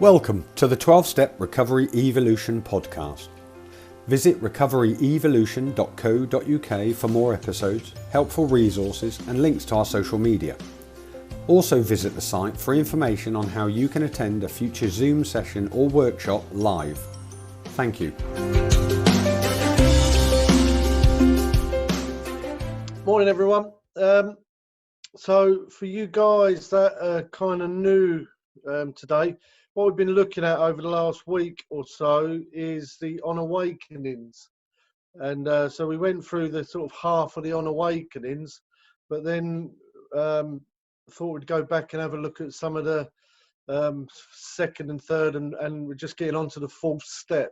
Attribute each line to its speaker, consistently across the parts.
Speaker 1: Welcome to the 12-Step Recovery Evolution podcast. Visit recoveryevolution.co.uk for more episodes, helpful resources and links to our social media. Also visit the site for information on how you can attend a future Zoom session or workshop live. Thank you.
Speaker 2: Morning everyone. So for you guys that are kind of new today, what we've been looking at over the last week or so is the On Awakenings. And so we went through the sort of half of the On Awakenings, but then thought we'd go back and have a look at some of the second and third, and we're just getting on to the fourth step.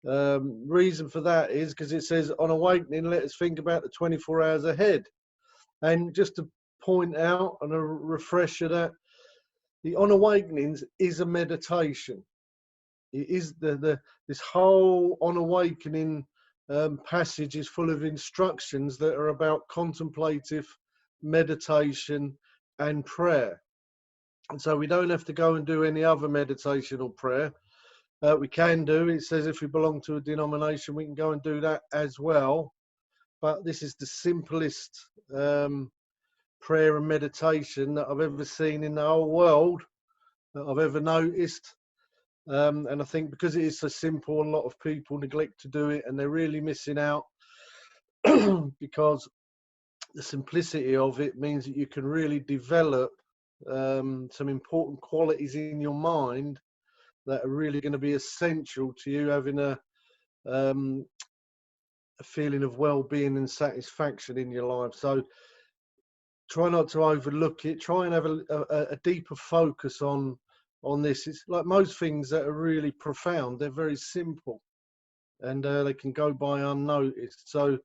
Speaker 2: Reason for that is because it says on awakening, let us think about the 24 hours ahead. And just to point out and a refresher that the on awakenings is a meditation. It is this whole on awakening passage is full of instructions that are about contemplative meditation and prayer. And so we don't have to go and do any other meditation or prayer. We can do, it says if we belong to a denomination, we can go and do that as well. But this is the simplest prayer and meditation that I've ever seen in the whole world, that I've ever noticed. And I think because it is so simple, a lot of people neglect to do it, and they're really missing out because the simplicity of it means that you can really develop some important qualities in your mind that are really going to be essential to you having a feeling of well-being and satisfaction in your life. So try not to overlook it. Try and have a deeper focus on this. It's like most things that are really profound. They're very simple, and they can go by unnoticed. So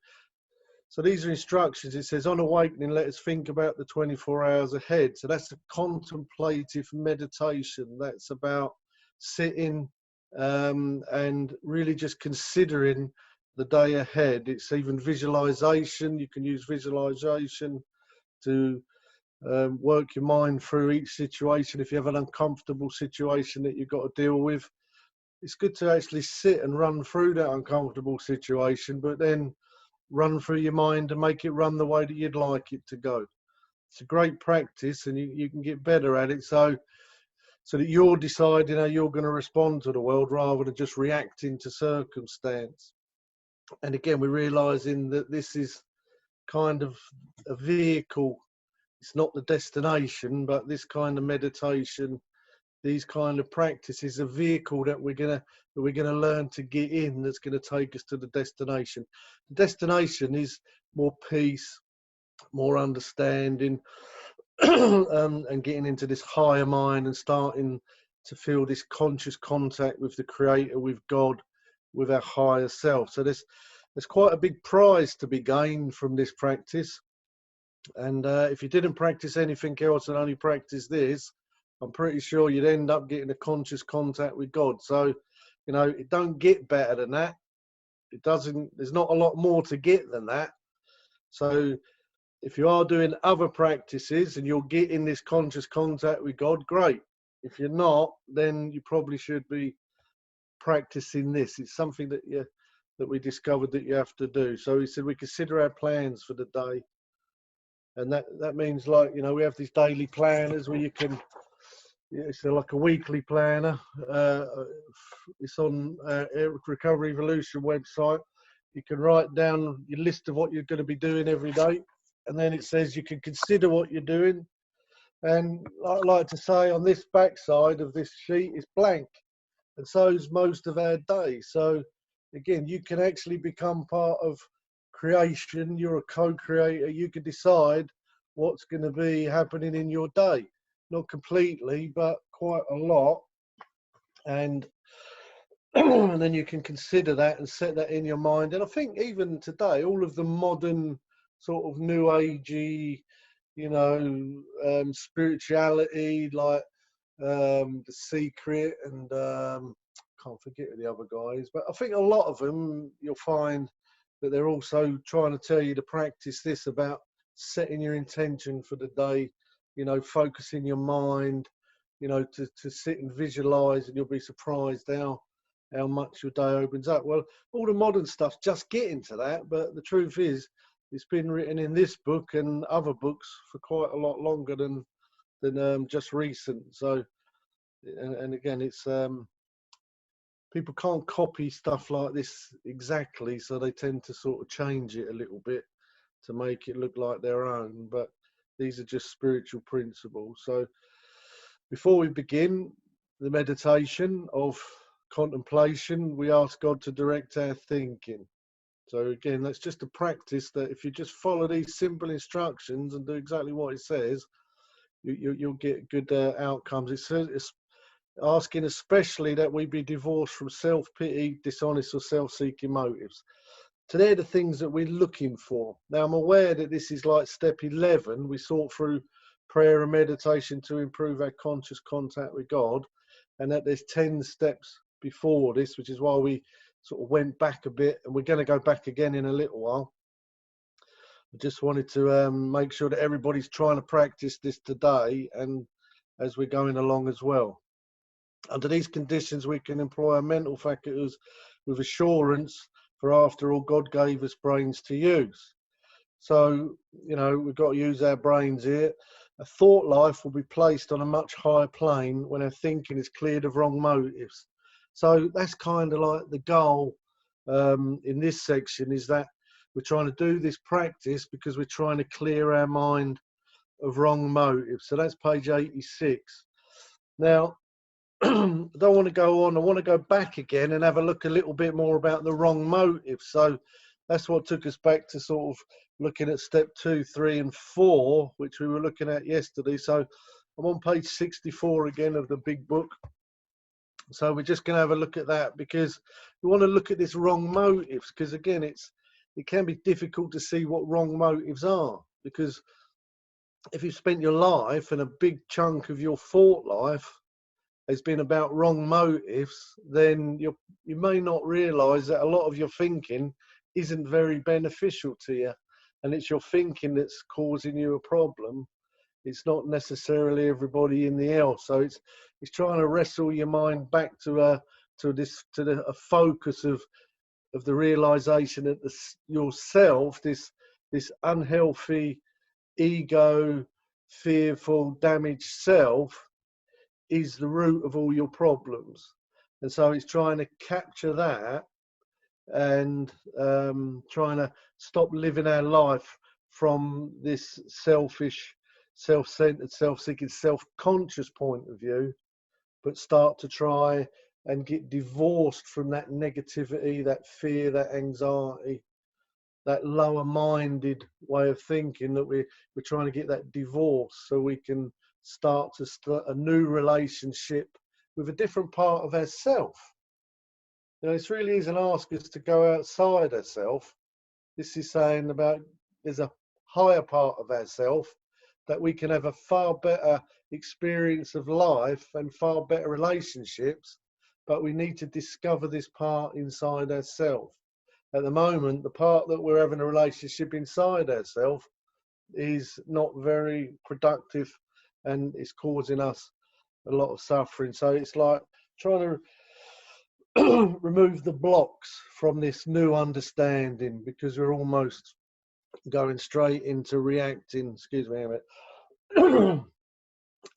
Speaker 2: these are instructions. It says, on awakening, let us think about the 24 hours ahead. So that's a contemplative meditation. That's about sitting and really just considering the day ahead. It's even visualization. You can use visualization to work your mind through each situation. If you have an uncomfortable situation that you've got to deal with, it's good to actually sit and run through that uncomfortable situation, but then run through your mind and make it run the way that you'd like it to go. It's a great practice, and you can get better at it, so that you're deciding how you're going to respond to the world rather than just reacting to circumstance. And again, we're realizing that this is kind of a vehicle. It's not the destination, but this kind of meditation, these kind of practices, a vehicle that we're gonna learn to get in, that's going to take us to the destination. The destination is more peace, more understanding, and getting into this higher mind and starting to feel this conscious contact with the Creator, with God, with our higher self. So there's quite a big prize to be gained from this practice. And if you didn't practice anything else and only practice this, I'm pretty sure you'd end up getting a conscious contact with God. So, it don't get better than that. It doesn't. There's not a lot more to get than that. So if you are doing other practices and you're getting this conscious contact with God, great. If you're not, then you probably should be practicing this. It's something that we discovered that you have to do. So he said we consider our plans for the day. And that means, like, we have these daily planners where you can, it's like a weekly planner. It's on Recovery Evolution website. You can write down your list of what you're going to be doing every day. And then it says you can consider what you're doing. And I like to say, on this backside of this sheet is blank. And so is most of our day. So again, you can actually become part of creation. You're a co-creator. You can decide what's going to be happening in your day. Not completely, but quite a lot. And and then you can consider that and set that in your mind. And I think even today, all of the modern sort of new agey, spirituality, like The Secret and can't forget who the other guys, but I think a lot of them, you'll find that they're also trying to tell you to practice this about setting your intention for the day, focusing your mind, you know, to sit and visualize, and you'll be surprised how much your day opens up. Well, all the modern stuff's just getting to that, but the truth is, it's been written in this book and other books for quite a lot longer than just recent. So, and again, it's people can't copy stuff like this exactly, so they tend to sort of change it a little bit to make it look like their own. But these are just spiritual principles. So, before we begin the meditation of contemplation, we ask God to direct our thinking. So again, that's just a practice that if you just follow these simple instructions and do exactly what it says, you'll get good outcomes. It's asking especially that we be divorced from self-pity, dishonest or self-seeking motives. So they're the things that we're looking for. Now, I'm aware that this is like step 11. We sought through prayer and meditation to improve our conscious contact with God, and that there's 10 steps before this, which is why we sort of went back a bit, and we're going to go back again in a little while. I just wanted to make sure that everybody's trying to practice this today and as we're going along as well. Under these conditions, we can employ our mental faculties with assurance, for after all, God gave us brains to use. So, you know, we've got to use our brains here. A thought life will be placed on a much higher plane when our thinking is cleared of wrong motives. So that's kind of like the goal in this section, is that we're trying to do this practice because we're trying to clear our mind of wrong motives. So that's page 86. Now, I don't want to go on. I want to go back again and have a look a little bit more about the wrong motives. So that's what took us back to sort of looking at step 2, 3, and 4, which we were looking at yesterday. So I'm on page 64 again of the big book. So we're just going to have a look at that because we want to look at this wrong motives, because again, it can be difficult to see what wrong motives are, because if you've spent your life and a big chunk of your thought life has been about wrong motives, then you may not realize that a lot of your thinking isn't very beneficial to you, and it's your thinking that's causing you a problem. It's not necessarily everybody in the else. So it's trying to wrestle your mind back to a focus of the realization that yourself, this unhealthy ego, fearful, damaged self, is the root of all your problems. And so it's trying to capture that and trying to stop living our life from this selfish, self-centered, self-seeking, self-conscious point of view, but start to try and get divorced from that negativity, that fear, that anxiety, that lower-minded way of thinking, that we're trying to get that divorce so we can start a new relationship with a different part of ourself. You know, this really isn't asking us to go outside ourselves. This is saying about there's a higher part of ourselves that we can have a far better experience of life and far better relationships, but we need to discover this part inside ourselves. At the moment, the part that we're having a relationship inside ourselves is not very productive, and it's causing us a lot of suffering. So it's like trying to remove the blocks from this new understanding, because we're almost going straight into reacting. Excuse me a minute.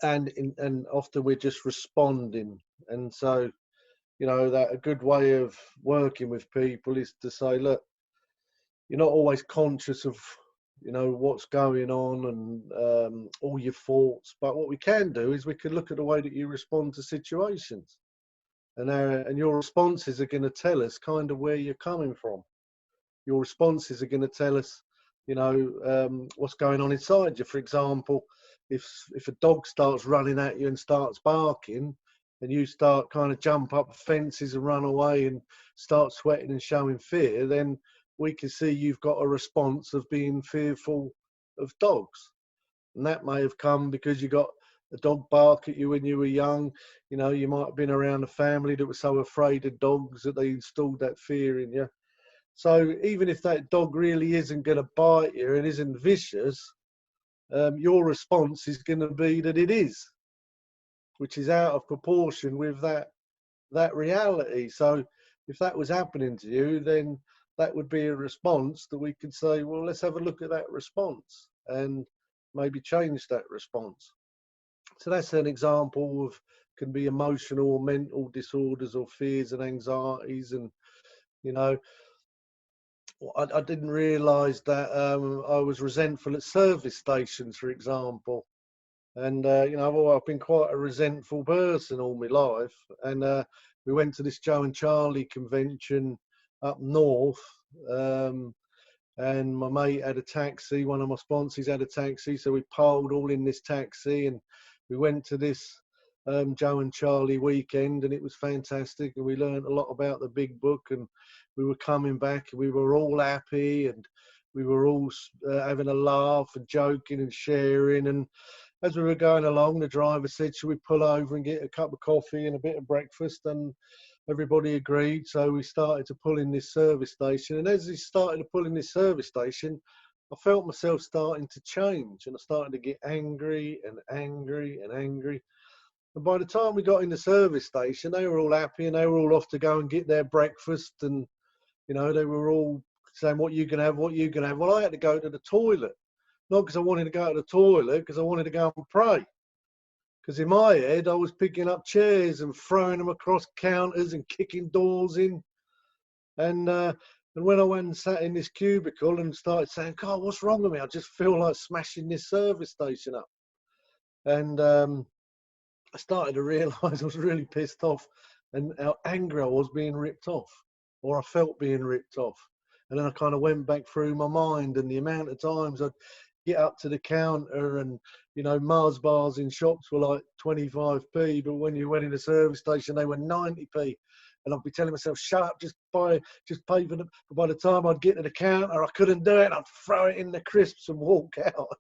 Speaker 2: and often we're just responding. And so, you know, that a good way of working with people is to say, look, you're not always conscious of, you know, what's going on and all your thoughts, but what we can do is we can look at the way that you respond to situations, and your responses are going to tell us kind of where you're coming from. Your responses are going to tell us, you know, what's going on inside you. For example, if a dog starts running at you and starts barking, and you start kind of jump up fences and run away and start sweating and showing fear, then we can see you've got a response of being fearful of dogs. And that may have come because you got a dog bark at you when you were young. You know, you might have been around a family that was so afraid of dogs that they installed that fear in you. So even if that dog really isn't going to bite you and isn't vicious, your response is going to be that it is. which is out of proportion with that reality. So if that was happening to you, then that would be a response that we could say, well, let's have a look at that response and maybe change that response. So that's an example of, can be emotional or mental disorders or fears and anxieties. And, you know, I didn't realise that I was resentful at service stations, for example. And, you know, I've been quite a resentful person all my life. And we went to this Joe and Charlie convention up north. And my mate had a taxi, one of my sponsors had a taxi. So we piled all in this taxi and we went to this Joe and Charlie weekend, and it was fantastic. And we learned a lot about the big book, and we were coming back and we were all happy, and we were all having a laugh and joking and sharing. And as we were going along, the driver said, should we pull over and get a cup of coffee and a bit of breakfast? And everybody agreed. So we started to pull in this service station. And as we started to pull in this service station, I felt myself starting to change, and I started to get angry and angry and angry. And by the time we got in the service station, they were all happy and they were all off to go and get their breakfast. And, you know, they were all saying, what you can have, what you can have. Well, I had to go to the toilet. Not because I wanted to go to the toilet, because I wanted to go and pray. Because in my head, I was picking up chairs and throwing them across counters and kicking doors in. And when I went and sat in this cubicle and started saying, God, what's wrong with me? I just feel like smashing this service station up. And I started to realise I was really pissed off and how angry I was being ripped off, or I felt being ripped off. And then I kind of went back through my mind, and the amount of times I'd get up to the counter and, you know, Mars bars in shops were like 25p, but when you went in a service station, they were 90p. And I'd be telling myself, shut up, just pay for them. But by the time I'd get to the counter, I couldn't do it. I'd throw it in the crisps and walk out.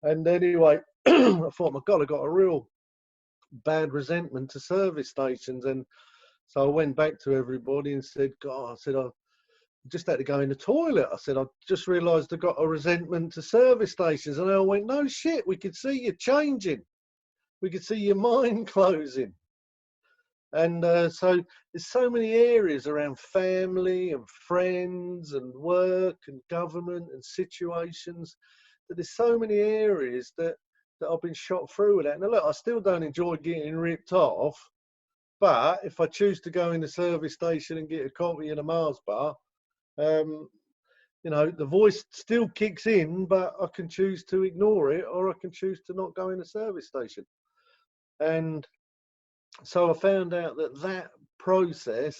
Speaker 2: And anyway, I thought, my God, I got a real bad resentment to service stations. And so I went back to everybody and said, God, I said, I just had to go in the toilet. I said, I just realised I got a resentment to service stations. And I went, no shit, we could see you changing. We could see your mind closing. And so there's so many areas around family and friends and work and government and situations, that there's so many areas that I've been shot through with that. Now look, I still don't enjoy getting ripped off, but if I choose to go in the service station and get a coffee and a Mars bar, you know, the voice still kicks in, but I can choose to ignore it, or I can choose to not go in the service station. And so I found out that that process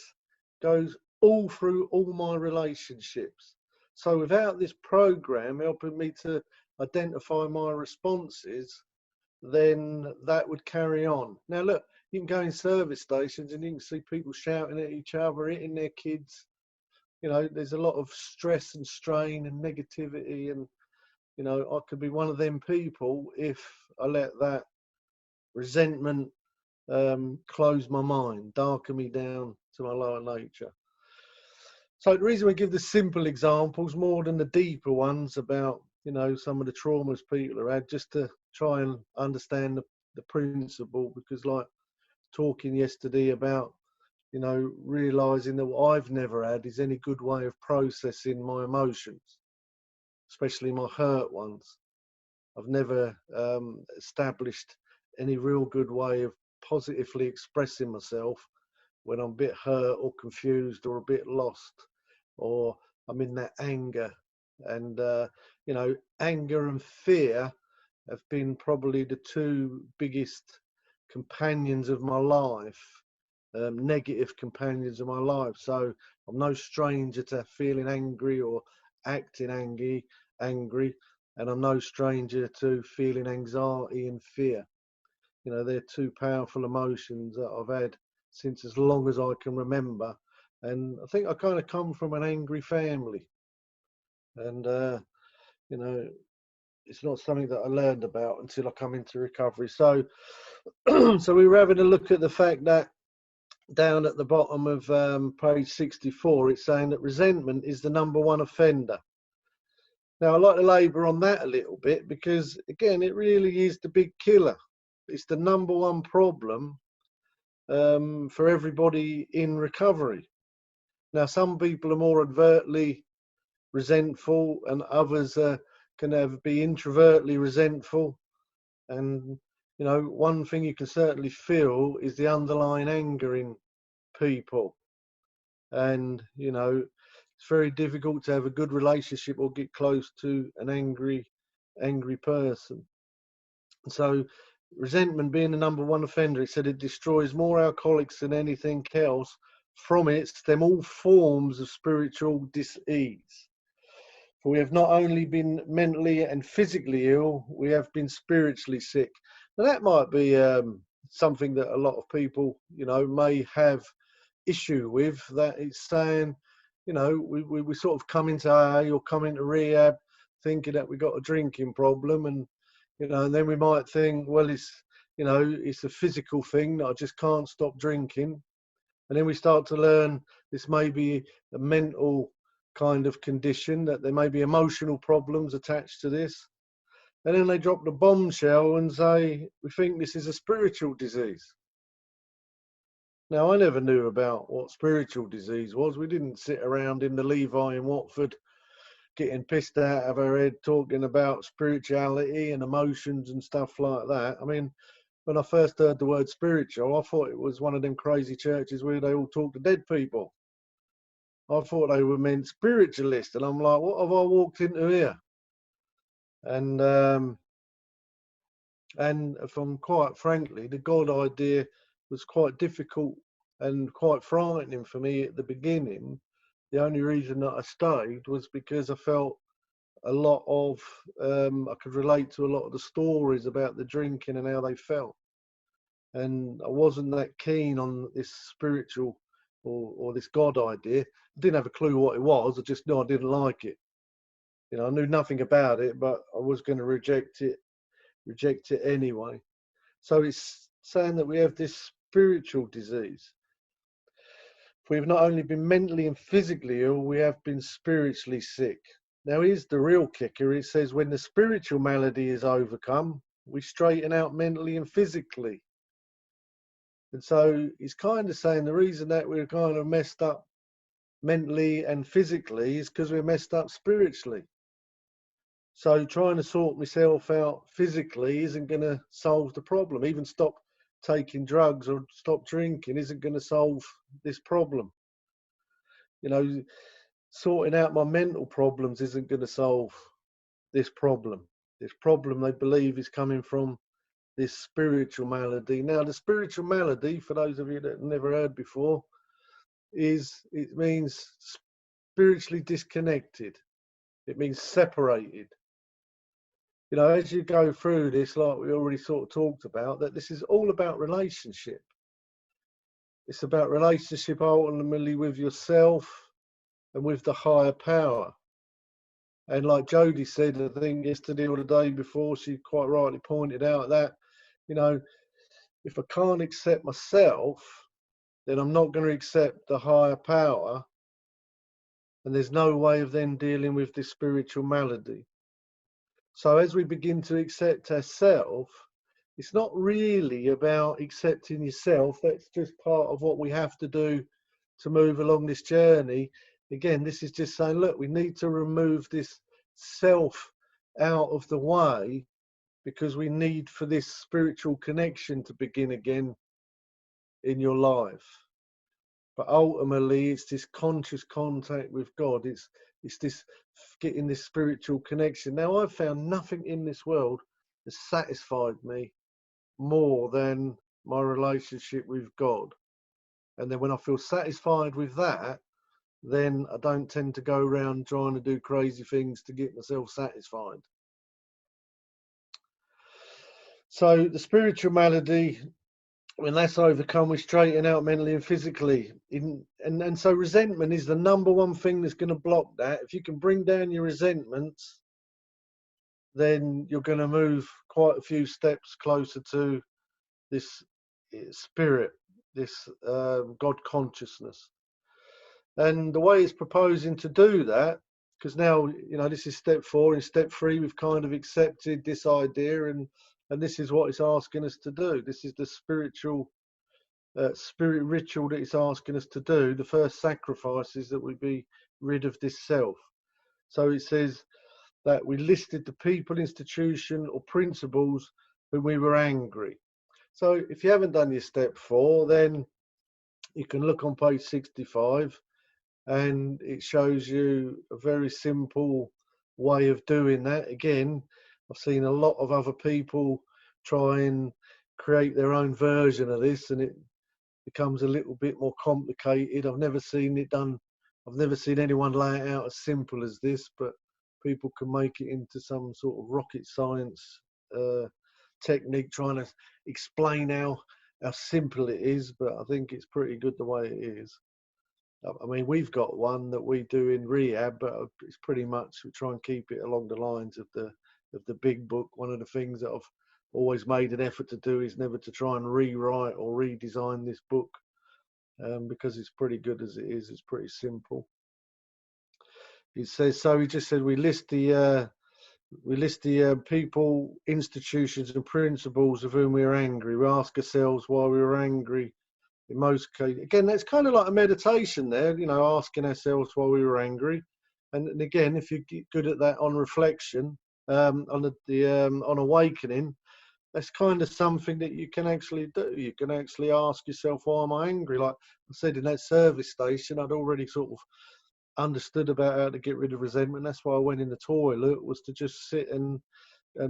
Speaker 2: goes all through all my relationships. So without this program helping me to identify my responses, then that would carry on. Now look, you can go in service stations and you can see people shouting at each other, hitting their kids. You know, there's a lot of stress and strain and negativity, and, you know, I could be one of them people if I let that resentment close my mind, darken me down to my lower nature. So the reason we give the simple examples more than the deeper ones about, you know, some of the traumas people have had, just to try and understand the principle, because like talking yesterday about, you know, realising that what I've never had is any good way of processing my emotions, especially my hurt ones. I've never established any real good way of positively expressing myself when I'm a bit hurt or confused or a bit lost, or I'm in that anger. And, you know, anger and fear have been probably the two biggest companions of my life, negative companions of my life. So I'm no stranger to feeling angry or acting angry, and I'm no stranger to feeling anxiety and fear. You know, they're two powerful emotions that I've had since as long as I can remember. And I think I kind of come from an angry family. And, you know, it's not something that I learned about until I come into recovery. So, so we were having a look at the fact that down at the bottom of page 64, it's saying that resentment is the #1 offender. Now, I'd like to labour on that a little bit, because, again, it really is the big killer. it's the number one problem for everybody in recovery. Now, some people are more overtly resentful, and others can be introvertly resentful. And one thing you can certainly feel is the underlying anger in people. And it's very difficult to have a good relationship or get close to an angry person. So resentment being the number one offender, it said it destroys more alcoholics than anything else. From it stem all forms of spiritual dis-ease. For we have not only been mentally and physically ill, we have been spiritually sick. Now that might be something that a lot of people, may have issue with. That it's saying, we sort of come into AA or come into rehab thinking that we got a drinking problem, and and then we might think, well, it's a physical thing that I just can't stop drinking. And then we start to learn this may be a mental kind of condition, that there may be emotional problems attached to this. And then they drop the bombshell and say, we think this is a spiritual disease. Now, I never knew about what spiritual disease was. We didn't sit around in the Levi in Watford getting pissed out of our head talking about spirituality and emotions and stuff like that. I mean, when I first heard the word spiritual, I thought it was one of them crazy churches where they all talk to dead people. I thought they were meant spiritualist, and I'm like, what have I walked into here? And if I'm quite frankly, the God idea was quite difficult and quite frightening for me at the beginning. The only reason that I stayed was because I felt a lot of, I could relate to a lot of the stories about the drinking and how they felt. And I wasn't that keen on this spiritual or this God idea. I didn't have a clue what it was. I just knew I didn't like it. I knew nothing about it, but I was going to reject it anyway. So it's saying that we have this spiritual disease. We've not only been mentally and physically ill, we have been spiritually sick. Now here's the real kicker. It says when the spiritual malady is overcome, we straighten out mentally and physically. And so he's kind of saying the reason that we're kind of messed up mentally and physically is because we're messed up spiritually. So trying to sort myself out physically isn't going to solve the problem. Even stop taking drugs or stop drinking isn't going to solve this problem. Sorting out my mental problems isn't going to solve this problem. This problem, they believe, is coming from this spiritual malady. Now, the spiritual malady, for those of you that have never heard before, it means spiritually disconnected. It means separated. As you go through this, like we already sort of talked about, that this is all about relationship. It's about relationship ultimately with yourself and with the higher power. And like Jodie said, I think yesterday or the day before, she quite rightly pointed out that, if I can't accept myself, then I'm not going to accept the higher power. And there's no way of then dealing with this spiritual malady. So as we begin to accept ourselves, it's not really about accepting yourself. That's just part of what we have to do to move along this journey. Again, this is just saying, look, we need to remove this self out of the way because we need for this spiritual connection to begin again in your life. But ultimately, it's this conscious contact with God. It's this getting this spiritual connection. Now, I've found nothing in this world has satisfied me more than my relationship with God. And then when I feel satisfied with that, then I don't tend to go around trying to do crazy things to get myself satisfied. So the spiritual malady, when that's overcome, we straighten out mentally and physically. And so resentment is the number one thing that's going to block that. If you can bring down your resentments, then you're going to move quite a few steps closer to this spirit, this God consciousness. And the way it's proposing to do that, because now, this is step 4. In step 3, we've kind of accepted this idea and And this is what it's asking us to do. This is the spiritual spirit ritual that it's asking us to do. The first sacrifice is that we be rid of this self. So it says that we listed the people, institution, or principles when we were angry. So if you haven't done your step 4, then you can look on page 65, and it shows you a very simple way of doing that. Again, I've seen a lot of other people try and create their own version of this, and it becomes a little bit more complicated. I've never seen it done. I've never seen anyone lay it out as simple as this, but people can make it into some sort of rocket science technique, trying to explain how simple it is. But I think it's pretty good the way it is. I mean, we've got one that we do in Rehab, but it's pretty much, we try and keep it along the lines of the big book. One of the things that I've always made an effort to do is never to try and rewrite or redesign this book, because it's pretty good as it is. It's pretty simple. It says, so he just said we list the people, institutions, and principles of whom we are angry. We ask ourselves why we were angry. In most cases, again, that's kind of like a meditation there, asking ourselves why we were angry. And again, if you get good at that on reflection, on awakening, that's kind of something that you can actually do. You can actually ask yourself, why am I angry? Like I said, in that service station, I'd already sort of understood about how to get rid of resentment. That's why I went in the toilet, was to just sit and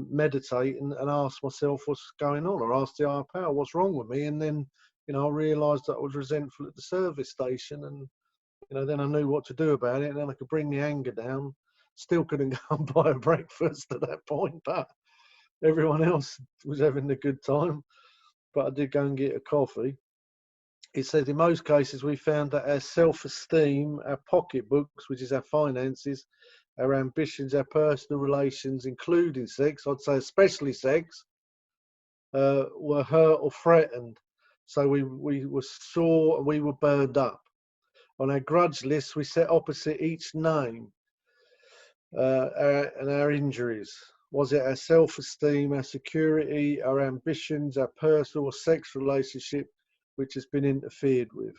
Speaker 2: meditate and ask myself what's going on, or ask the higher power what's wrong with me. And then I realised that I was resentful at the service station, and then I knew what to do about it, and then I could bring the anger down. Still couldn't go and buy a breakfast at that point, but everyone else was having a good time. But I did go and get a coffee. It says in most cases we found that our self-esteem, our pocketbooks, which is our finances, our ambitions, our personal relations, including sex, I'd say especially sex, were hurt or threatened. So we were sore and we were burned up. On our grudge list, we set opposite each name and our injuries. Was it our self-esteem, our security, our ambitions, our personal or sex relationship which has been interfered with?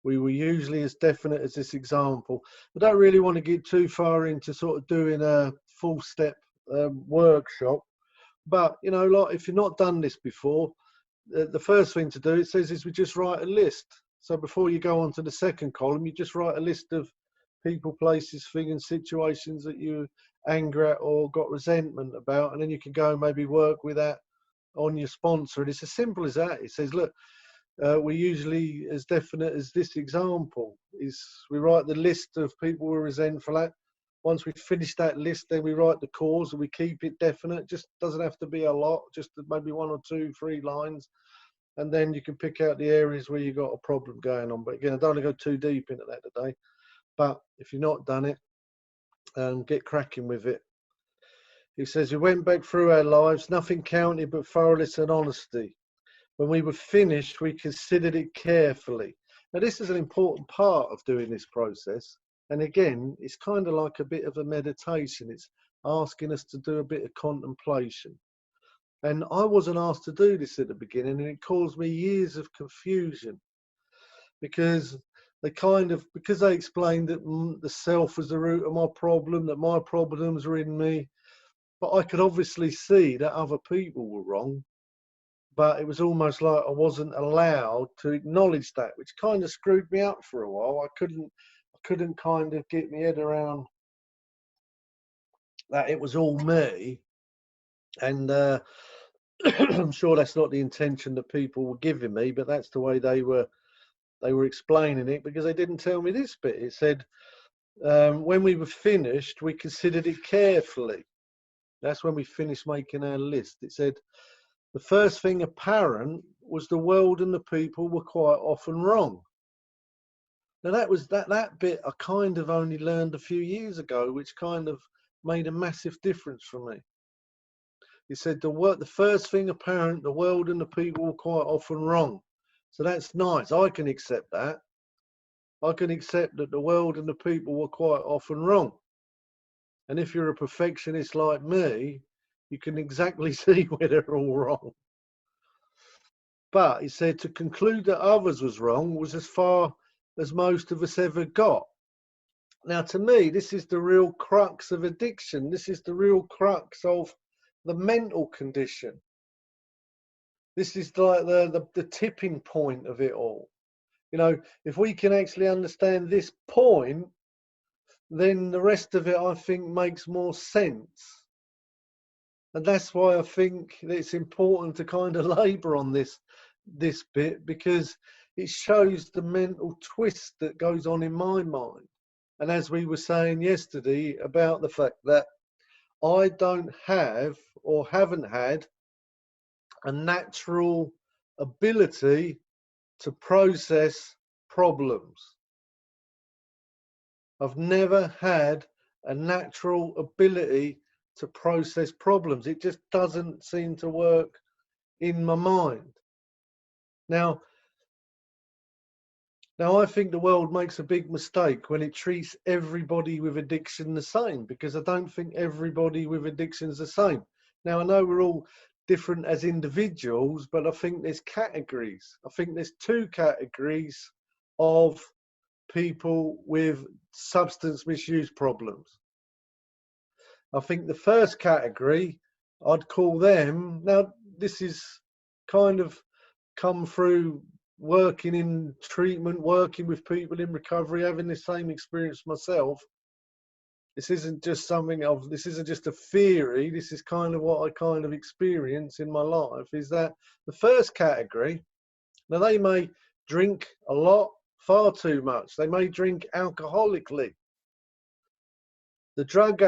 Speaker 2: We were usually as definite as this example. I don't really want to get too far into sort of doing a full step workshop, but like if you've not done this before, the first thing to do, it says, is we just write a list. So before you go on to the second column, you just write a list of people, places, things, and situations that you anger at or got resentment about, and then you can go and maybe work with that on your sponsor. And it's as simple as that. It says, look, we usually as definite as this example is, we write the list of people we're resentful at. Once we finish that list, then we write the cause and we keep it definite. Just doesn't have to be a lot, just maybe 1 or 2, 3 lines. And then you can pick out the areas where you've got a problem going on. But again, I don't want to go too deep into that today. But if you've not done it, get cracking with it. He says, we went back through our lives, nothing counted but thoroughness and honesty. When we were finished, we considered it carefully. Now, this is an important part of doing this process. And again, it's kind of like a bit of a meditation. It's asking us to do a bit of contemplation. And I wasn't asked to do this at the beginning, and it caused me years of confusion, because they explained that the self was the root of my problem, that my problems were in me. But I could obviously see that other people were wrong. But it was almost like I wasn't allowed to acknowledge that, which kind of screwed me up for a while. I couldn't kind of get my head around that it was all me. And I'm sure that's not the intention that people were giving me, but that's the way they were explaining it, because they didn't tell me this bit. It said, when we were finished, we considered it carefully. That's when we finished making our list. It said, the first thing apparent was the world and the people were quite often wrong. Now that bit I kind of only learned a few years ago, which kind of made a massive difference for me. He said the first thing apparent, the world and the people were quite often wrong. So that's nice. I can accept that. I can accept that the world and the people were quite often wrong. And if you're a perfectionist like me, you can exactly see where they're all wrong. But he said to conclude that others was wrong was as far as most of us ever got. Now, to me, this is the real crux of addiction. This is the real crux of the mental condition. This is like the tipping point of it all. You know, if we can actually understand this point, then the rest of it, I think, makes more sense. And that's why I think that it's important to kind of labour on this bit, because it shows the mental twist that goes on in my mind. And as we were saying yesterday about the fact that I don't have or haven't had a natural ability to process problems. I've never had a natural ability to process problems. It just doesn't seem to work in my mind. Now I think the world makes a big mistake when it treats everybody with addiction the same, because I don't think everybody with addiction is the same. Now, I know we're all different as individuals, but I think there's categories. I think there's two categories of people with substance misuse problems. I think the first category, I'd call them, now this is kind of come through working in treatment, working with people in recovery, having the same experience myself. This isn't just this isn't just a theory, this is kind of what I kind of experience in my life, is that the first category, now they may drink a lot, far too much. They may drink alcoholically. The drug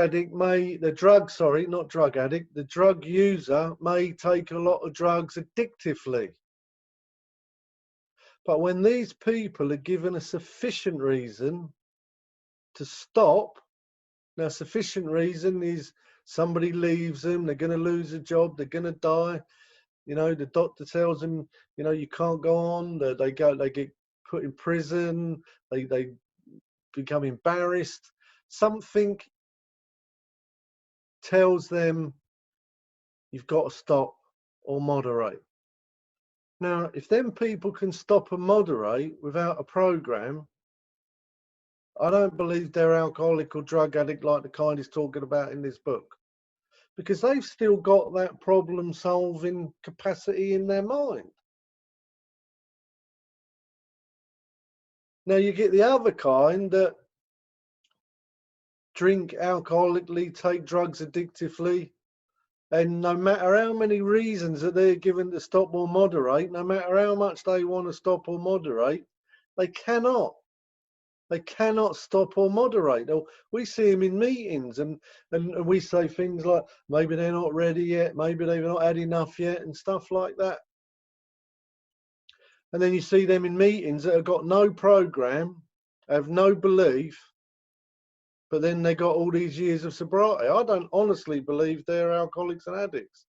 Speaker 2: user may take a lot of drugs addictively. But when these people are given a sufficient reason to stop, now sufficient reason is somebody leaves them, they're going to lose a job, they're going to die. You know, the doctor tells them, you know, you can't go on. They get put in prison. They become embarrassed. Something tells them you've got to stop or moderate. Now, if them people can stop and moderate without a program, I don't believe they're alcoholic or drug addict like the kind he's talking about in this book, because they've still got that problem solving capacity in their mind. Now, you get the other kind that drink alcoholically, take drugs addictively, and no matter how many reasons that they're given to stop or moderate, no matter how much they want to stop or moderate, they cannot. They cannot stop or moderate. We see them in meetings and we say things like, maybe they're not ready yet, maybe they've not had enough yet, and stuff like that. And then you see them in meetings that have got no program, have no belief, but then they got all these years of sobriety. I don't honestly believe they're alcoholics and addicts.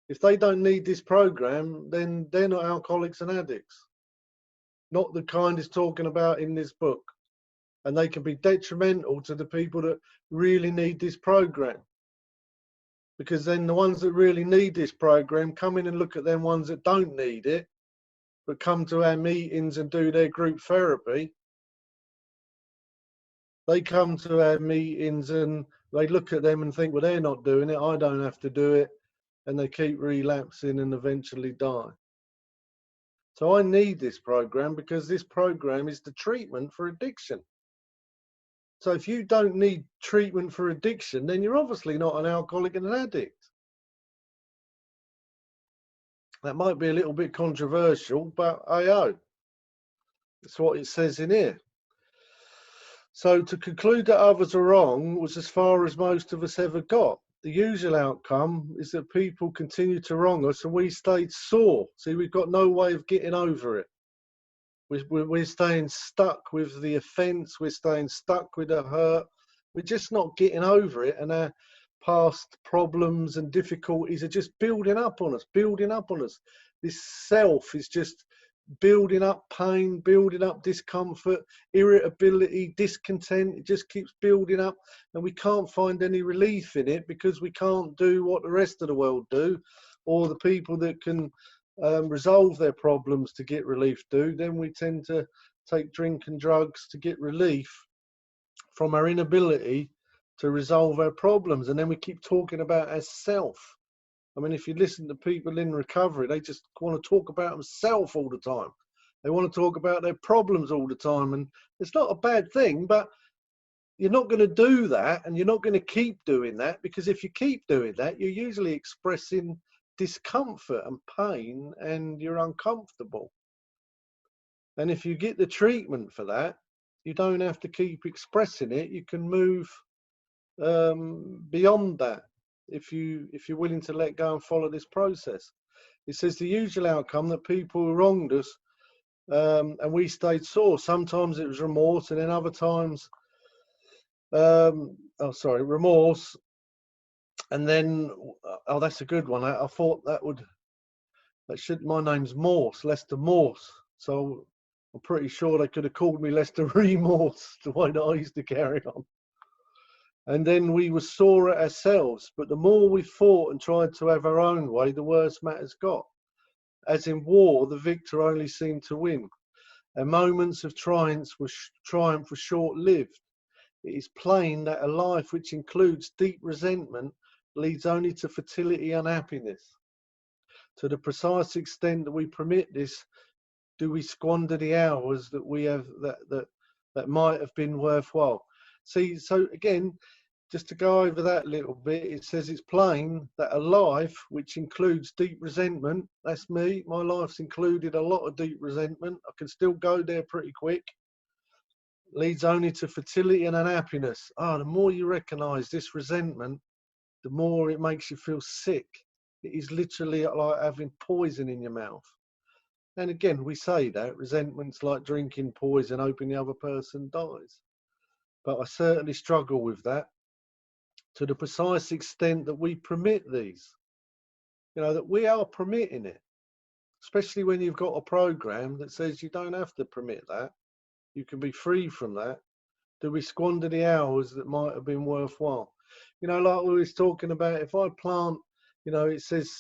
Speaker 2: If they don't need this program, then they're not alcoholics and addicts. Not the kind he's talking about in this book. And they can be detrimental to the people that really need this program. Because then the ones that really need this program come in and look at them ones that don't need it, but come to our meetings and do their group therapy. They come to our meetings and they look at them and think, well, they're not doing it, I don't have to do it. And they keep relapsing and eventually die. So I need this program because this program is the treatment for addiction. So if you don't need treatment for addiction, then you're obviously not an alcoholic and an addict. That might be a little bit controversial, but hey-oh, that's what it says in here. So to conclude that others are wrong was as far as most of us ever got. The usual outcome is that people continue to wrong us and we stayed sore. See, we've got no way of getting over it. We're staying stuck with the offence, we're staying stuck with the hurt. We're just not getting over it, and our past problems and difficulties are just building up on us. This self is just building up pain, building up discomfort, irritability, discontent. It just keeps building up, and we can't find any relief in it because we can't do what the rest of the world do, or the people that can resolve their problems to get relief do. Then we tend to take drink and drugs to get relief from our inability to resolve our problems. And then we keep talking about ourself. I mean, if you listen to people in recovery, they just want to talk about themselves all the time. They want to talk about their problems all the time. And it's not a bad thing, but you're not going to do that, and you're not going to keep doing that, because if you keep doing that, you're usually expressing discomfort and pain, and you're uncomfortable. And if you get the treatment for that, you don't have to keep expressing it. You can move beyond that if you're willing to let go and follow this process. It says the usual outcome that people who wronged us and we stayed sore. Sometimes it was remorse, and then other times, remorse. And then, oh, that's a good one. I thought my name's Morse, Lester Morse. So I'm pretty sure they could have called me Lester Remorse, the way that I used to carry on. And then we were sore at ourselves, but the more we fought and tried to have our own way, the worse matters got. As in war, the victor only seemed to win. Our moments of triumph were short-lived. It is plain that a life which includes deep resentment leads only to fertility and unhappiness. To the precise extent that we permit this, do we squander the hours that we have that might have been worthwhile. See, so again, just to go over that little bit, it says it's plain that a life which includes deep resentment, that's me, my life's included a lot of deep resentment, I can still go there pretty quick, leads only to fertility and unhappiness. The more you recognise this resentment, the more it makes you feel sick. It is literally like having poison in your mouth. And again, we say that resentment's like drinking poison, hoping the other person dies. But I certainly struggle with that, to the precise extent that we permit these. That we are permitting it, especially when you've got a program that says you don't have to permit that. You can be free from that. Do we squander the hours that might have been worthwhile? Like we was talking about, if I plant, it says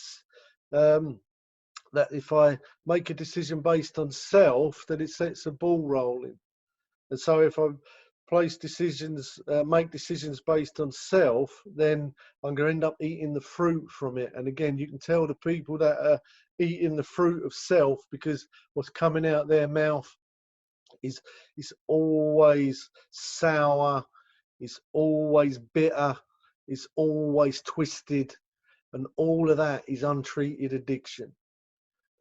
Speaker 2: that if I make a decision based on self, that it sets a ball rolling. And so if I make decisions based on self, then I'm going to end up eating the fruit from it. And again, you can tell the people that are eating the fruit of self, because what's coming out their mouth is always sour, it's always bitter, it's always twisted, and all of that is untreated addiction.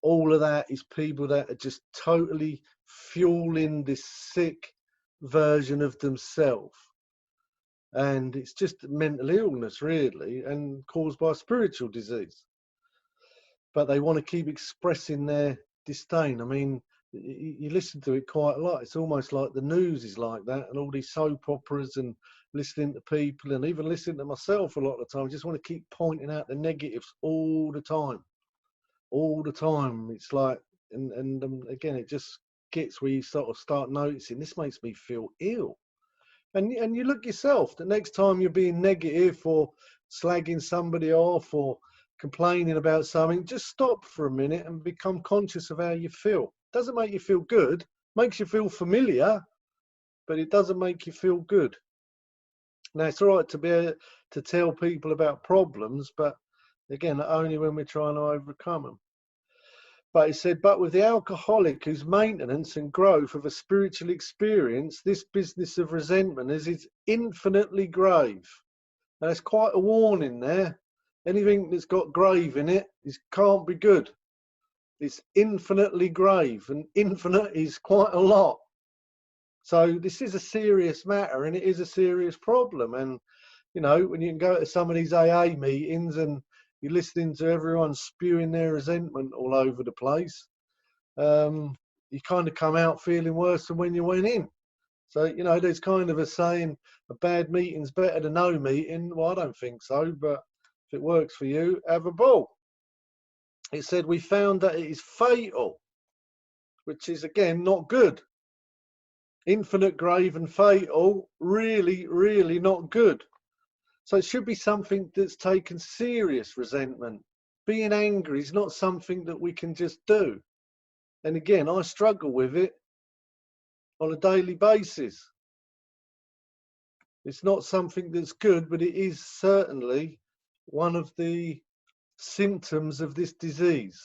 Speaker 2: All of that is people that are just totally fueling this sick version of themselves. And it's just mental illness, really, and caused by spiritual disease. But they want to keep expressing their disdain. I mean, you listen to it quite a lot. It's almost like the news is like that, and all these soap operas, and listening to people, and even listening to myself a lot of the time. I just want to keep pointing out the negatives all the time. It's like, and again, it just gets where you sort of start noticing, this makes me feel ill. And you look yourself, the next time you're being negative or slagging somebody off or complaining about something, just stop for a minute and become conscious of how you feel. It doesn't make you feel good, makes you feel familiar, but it doesn't make you feel good. Now, it's all right to be able to tell people about problems, but again, only when we're trying to overcome them. But he said, but with the alcoholic whose maintenance and growth of a spiritual experience, this business of resentment is infinitely grave. Now, there's quite a warning there. Anything that's got grave in it can't be good. It's infinitely grave, and infinite is quite a lot. So this is a serious matter, and it is a serious problem. And, when you can go to some of these AA meetings and you're listening to everyone spewing their resentment all over the place, you kind of come out feeling worse than when you went in. So, there's kind of a saying, a bad meeting's better than no meeting. Well, I don't think so, but if it works for you, have a ball. It said, we found that it is fatal which is again not good. Infinite, grave and fatal, really, really not good. So it should be something that's taken serious, resentment. Being angry is not something that we can just do. And again, I struggle with it on a daily basis. It's not something that's good, but it is certainly one of the symptoms of this disease.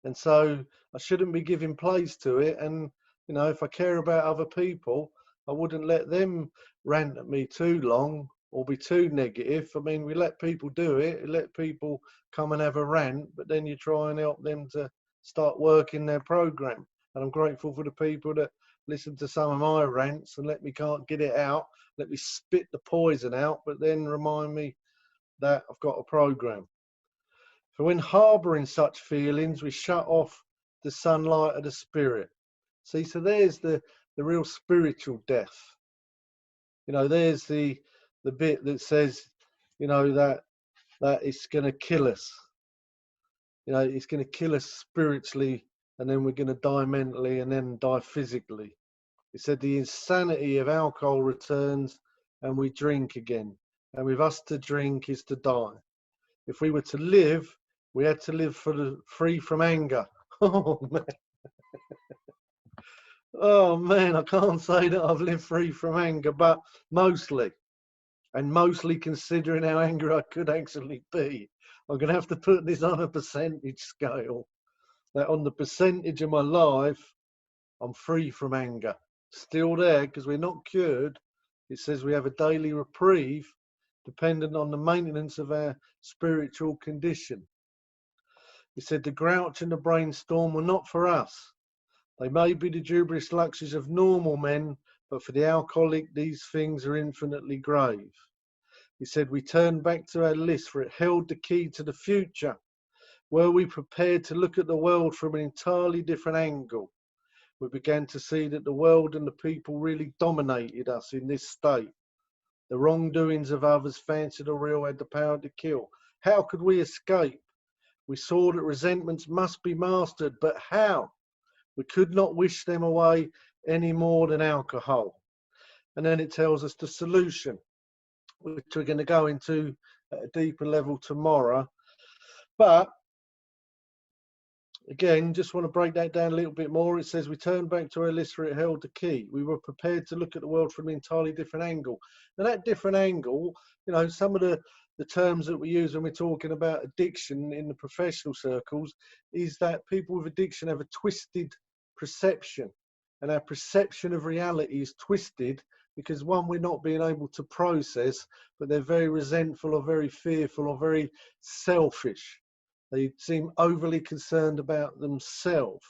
Speaker 2: And so I shouldn't be giving place to it. And, you know, if I care about other people, I wouldn't let them rant at me too long or be too negative. I mean, we let people do it, we let people come and have a rant, but then you try and help them to start working their program. And I'm grateful for the people that listen to some of my rants and let me can't get it out, let me spit the poison out, but then remind me that I've got a program. For when harbouring such feelings, we shut off the sunlight of the spirit. See, so there's the real spiritual death. You know, there's the bit that says, you know, that it's going to kill us. You know, it's going to kill us spiritually, and then we're going to die mentally and then die physically. It said the insanity of alcohol returns and we drink again. And with us to drink is to die. If we were to live, we had to live free from anger. Oh man. Oh man, I can't say that I've lived free from anger, but mostly. And mostly considering how angry I could actually be. I'm going to have to put this on a percentage scale. That on the percentage of my life, I'm free from anger. Still there, because we're not cured. It says we have a daily reprieve dependent on the maintenance of our spiritual condition. He said the grouch and the brainstorm were not for us. They may be the dubious luxuries of normal men, but for the alcoholic, these things are infinitely grave. He said we turned back to our list, for it held the key to the future. Were we prepared to look at the world from an entirely different angle? We began to see that the world and the people really dominated us in this state. The wrongdoings of others, fancied or real, had the power to kill. How could we escape? We saw that resentments must be mastered, but how? We could not wish them away any more than alcohol. And then it tells us the solution, which we're going to go into at a deeper level tomorrow. But again, just want to break that down a little bit more. It says we turned back to our list where it held the key. We were prepared to look at the world from an entirely different angle. Now that different angle, you know, some of the terms that we use when we're talking about addiction in the professional circles is that people with addiction have a twisted perception. And our perception of reality is twisted because one, we're not being able to process, but they're very resentful or very fearful or very selfish. They seem overly concerned about themselves.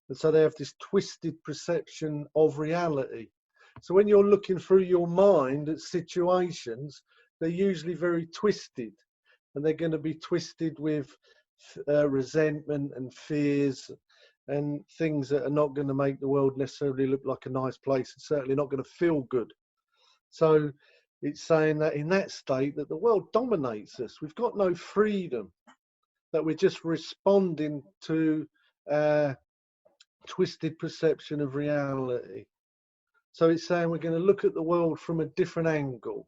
Speaker 2: And so they have this twisted perception of reality. So when you're looking through your mind at situations, they're usually very twisted. And they're going to be twisted with resentment and fears and things that are not going to make the world necessarily look like a nice place and certainly not going to feel good. So it's saying that in that state that the world dominates us. We've got no freedom. That we're just responding to a twisted perception of reality. So it's saying we're going to look at the world from a different angle.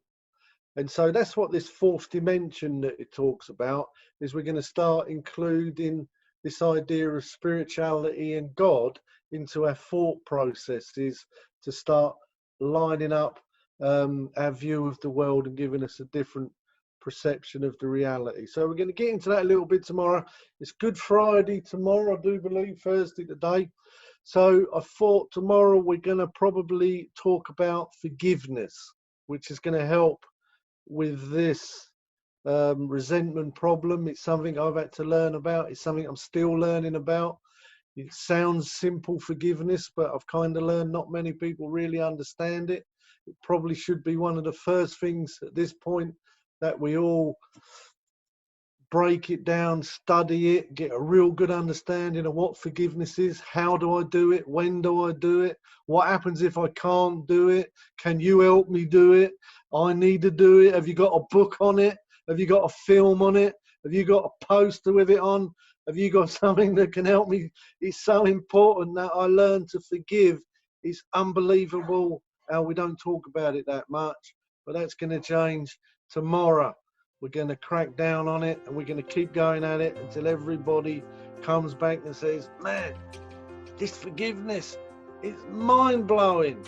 Speaker 2: And so that's what this fourth dimension that it talks about is we're going to start including this idea of spirituality and God into our thought processes to start lining up our view of the world and giving us a different perception of the reality. So we're going to get into that a little bit tomorrow. It's Good Friday tomorrow, I do believe, Thursday today. So I thought tomorrow we're going to probably talk about forgiveness, which is going to help with this resentment problem. It's something I've had to learn about. It's something I'm still learning about. It sounds simple, forgiveness, but I've kind of learned not many people really understand it. It probably should be one of the first things at this point that we all break it down, study it, get a real good understanding of what forgiveness is. How do I do it? When do I do it? What happens if I can't do it? Can you help me do it? I need to do it. Have you got a book on it? Have you got a film on it? Have you got a poster with it on? Have you got something that can help me? It's so important that I learn to forgive. It's unbelievable how we don't talk about it that much, but that's going to change tomorrow. We're going to crack down on it, and we're going to keep going at it until everybody comes back and says, man, this forgiveness is mind-blowing.